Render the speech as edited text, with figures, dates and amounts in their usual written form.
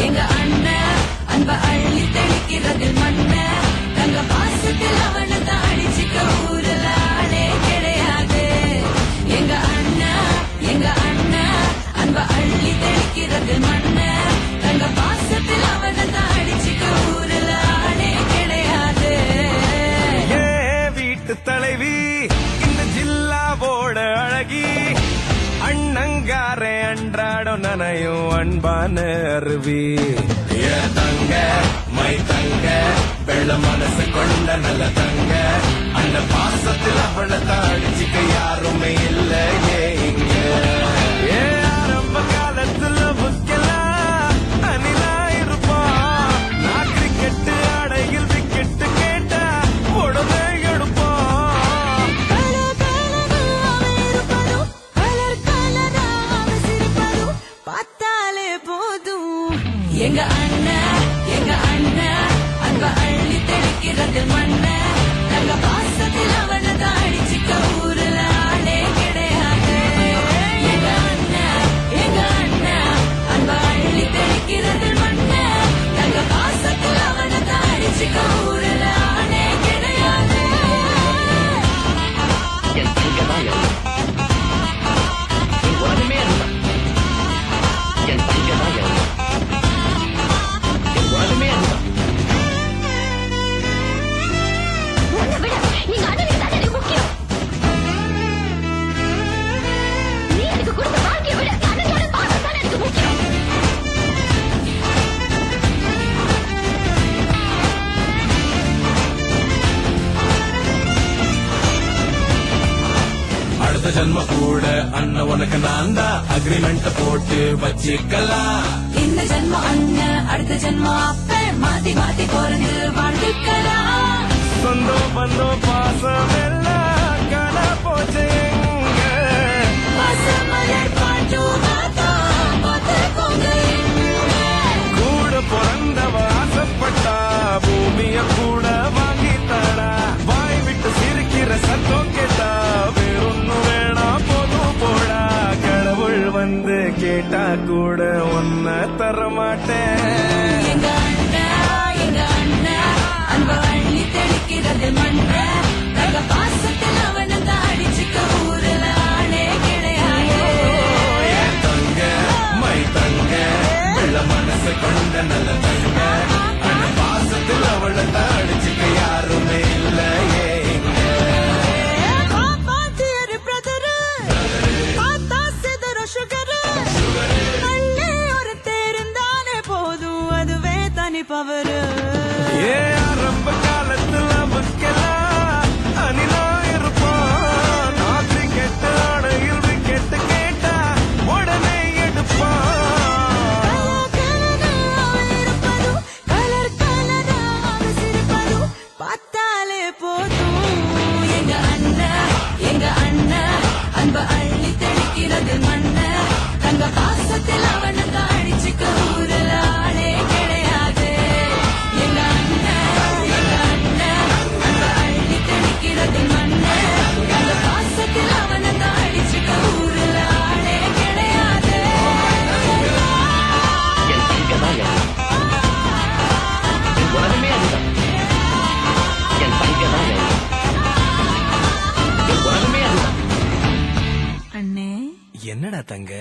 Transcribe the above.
எங்க அண்ணன் அன்ப அள்ளி தெளிக்கிறது மண்ண தங்க பாசத்தில் அவனை தான் அடிச்சுக்க ஊருல ஆளே கிடையாது. எங்க அண்ணன் அன்ப அள்ளி தெளிக்கிறது மண்ண தங்க பாசத்தில் அவனை தான் அடிச்சுக்க ஊருல ஆளே கிடையாது. வீட்டு தலைவி இந்த ஜில்லாவோட அழகி அண்ணங்காரே அன்றாடம் நனையும் அன்பான அருவி. தங்க மை தங்க வெள்ள மனசு கொண்ட நல்ல தங்க அந்த பாசத்தில் அவளை தாடிச்சுக்க யாருமே இல்லையே இங்க. ஆரம்ப காலத்துல புக்கலாம் அணிலா இருப்பான். நான் கிரிக்கெட்டு அடையில் விக்கெட்டு கேட்டா உடனே எடுப்பான். பார்த்தாலே போதும் எங்க அண்ணன் அன்ப அள்ளி தெளிக்கிறது மண்ண தங்க பாசத்தில் அவனை தான் அடிச்சுக்க ஊருல ஆளே கிடையாது. எங்க அண்ணன் அன்ப அள்ளி தெளிக்கிறது மண்ண தங்க பாசத்தில் அவனை தான் அடிச்சுக்க ஊருல ஆளே கிடையாது. என் தங்கதான் என் உலகமே அதுதான். என் தங்கதான் என் உலகமே அதுதான். உன்னை விட நீங்க அண்ணனுக்கு தான் எனக்கு முக்கியம். நீ எனக்கு கொடுத்த வாழ்க்கையை விட அண்ணனோட பாசம் தான் எனக்கு முக்கியம். அடுத்த ஜன்ம கூட அண்ணன் உனக்கு நான் தான் அக்ரிமெண்ட் போட்டு வச்சிக்கலாம். இந்த ஜென்மம் அண்ணன் அடுத்த ஜென்மம் அப்ப மாத்தி மாத்தி பிறந்து வாழ்ந்துக்கலாம். சொந்தம் பந்தம் பாசம் எல்லாம் காண போச்சு எங்க. பசுமலர் பாட்டு மாத்தம் பார்த்துக்கோங்க எங்க. கூட பிறந்தவ ஆசைப்பட்டா பூமிய கூட வாங்கி தாடா. வாய் விட்டு சிரிக்கிற சத்தம் கேட்டா வேறொன்னு வேணா போதும் போடா. கடவுள் வந்து கேட்டா கூட ஒன்ன தரமாட்டேன். எங்க அண்ணன் அன்ப அள்ளி தெளிக்கிறது மண்ண தங்க பாசத்தில் அவனை தான் அடிச்சுக்க ஊருல ஆளே கிடையாது. தங்க மை தங்க வெள்ள மனசு கொண்ட நல்ல தங்க அந்த பாசத்தில் அவளை தாடிச்சுக்க யாருமே இல்லையே இங்க. பவரு ஆரம்ப காலத்துல புக்கலாம் அணிலா இருப்பான். நான் கிரிக்கெட்டு அடையில் விக்கெட்டு கேட்டா உடனே எடுப்பான். பார்த்தாலே போதும் எங்க அண்ணன் அன்ப அள்ளி தெளிக்கிறது மண்ண தங்க பாசத்தில் அவனை தான் அடிச்சுக்க ஊருல ஆளே கிடையாது. எங்க அண்ணன் அன்ப அள்ளி தெளிக்கிறது மண்ண தங்க பாசத்தில் அவனை தான் அடிச்சுக்க ஊருல ஆளே கிடையாது. என் தங்கதான் என் உலகமே அதுதான். என் தங்கதான் என் உலகமே அதுதான். அண்ணே என்னடா தங்க